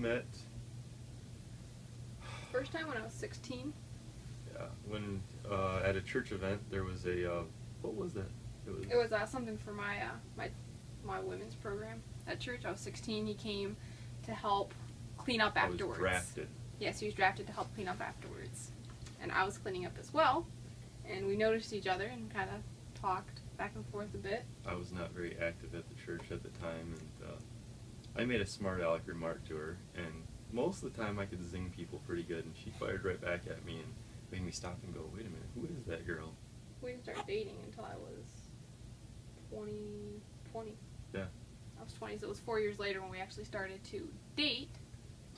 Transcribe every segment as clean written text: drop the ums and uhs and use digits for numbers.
met... First time when I was 16. Yeah, when at a church event there was a... what was that? It was something for my women's program at church. I was 16. He came to help clean up afterwards. I was drafted. Yes, he was drafted to help clean up afterwards. And I was cleaning up as well. And we noticed each other and kind of talked back and forth a bit. I was not very active at the church at the time, and I made a smart aleck remark to her, and most of the time I could zing people pretty good, and she fired right back at me and made me stop and go, wait a minute, who is that girl? We didn't start dating until I was 20. Yeah. I was 20, so it was 4 years later when we actually started to date.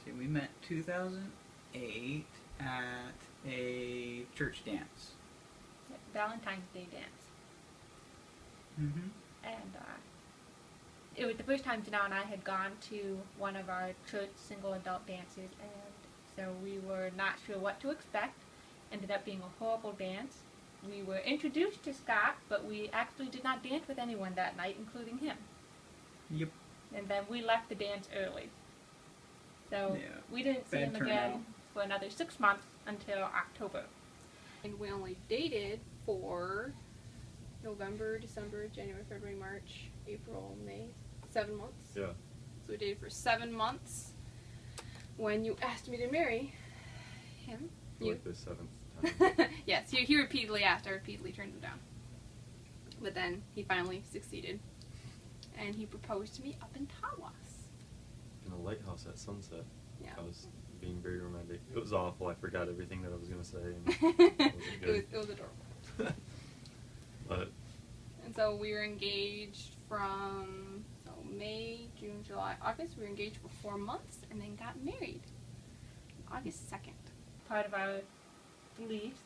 We met 2008 at a church dance. Valentine's Day dance. Mm-hmm. And it was the first time Janelle and I had gone to one of our church single adult dances, and so we were not sure what to expect. Ended up being a horrible dance. We were introduced to Scott, but we actually did not dance with anyone that night, including him. Yep. And then we left the dance early. So Yeah. we didn't see Bad him turnout. again for another 6 months until October. And we only dated for November, December, January, February, March, April, May. 7 months. Yeah. So we dated for 7 months when you asked me to marry him. For like the 7th time. Yes, he repeatedly asked. I repeatedly turned him down. But then he finally succeeded. And he proposed to me up in Tawas. In a lighthouse at sunset. Yeah. I was being very romantic. It was awful. I forgot everything that I was going to say. And wasn't good. It was adorable. But And so we were engaged from May, June, July, August. We were engaged for 4 months and then got married August 2nd. Part of our beliefs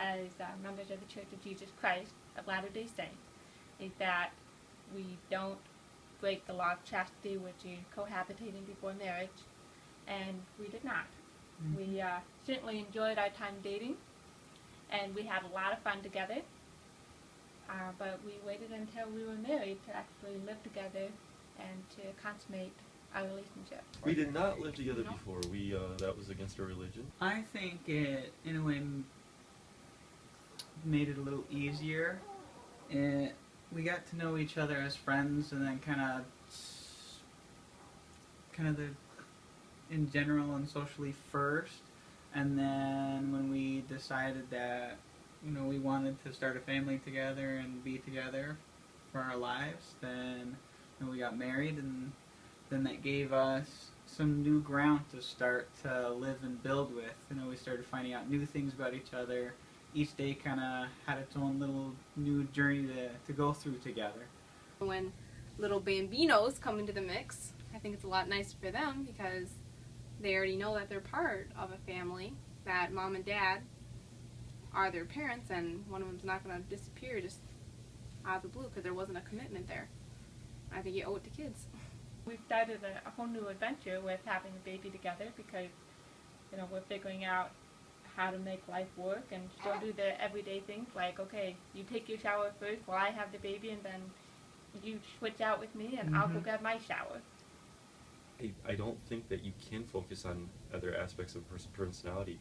as members of the Church of Jesus Christ of Latter-day Saints is that we don't break the law of chastity, which is cohabitating before marriage, and we did not. Mm-hmm. We certainly enjoyed our time dating, and we had a lot of fun together, but we waited until we were married to actually live together and to consummate our relationship. we did not live together No. before. We that was against our religion. I think it, in a way, made it a little easier. We got to know each other as friends, and then kind of in general and socially first, and then when we decided that we wanted to start a family together and be together for our lives, then we got married, and then that gave us some new ground to start to live and build with. We started finding out new things about each other. Each day kind of had its own little new journey to go through together. When little bambinos come into the mix, I think it's a lot nicer for them because they already know that they're part of a family, that mom and dad are their parents, and one of them's not going to disappear just out of the blue because there wasn't a commitment there. I think you owe it to kids. We've started a whole new adventure with having a baby together because, we're figuring out how to make life work and still do the everyday things like, okay, you take your shower first while I have the baby, and then you switch out with me and I'll go grab my shower. I don't think that you can focus on other aspects of personality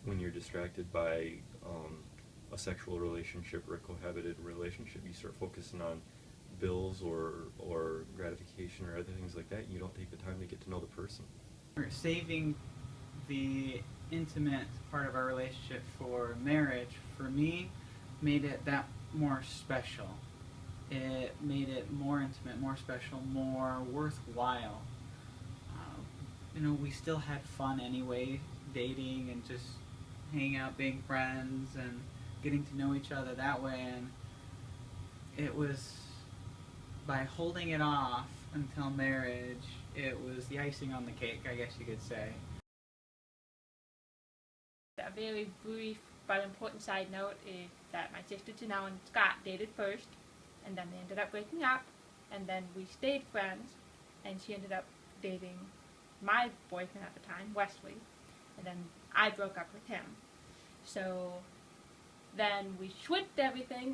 when you're distracted by a sexual relationship or a cohabited relationship. You start focusing on bills or gratification or other things like that, and you don't take the time to get to know the person. We're saving the intimate part of our relationship for marriage, for me, made it that more special. It made it more intimate, more special, more worthwhile. We still had fun anyway, dating and just hanging out, being friends, and getting to know each other that way. And it was, by holding it off until marriage, it was the icing on the cake, I guess you could say. A very brief but important side note is that my sister Janelle and Scott dated first, and then they ended up breaking up, and then we stayed friends, and she ended up dating my boyfriend at the time, Wesley, and then I broke up with him. So then we switched everything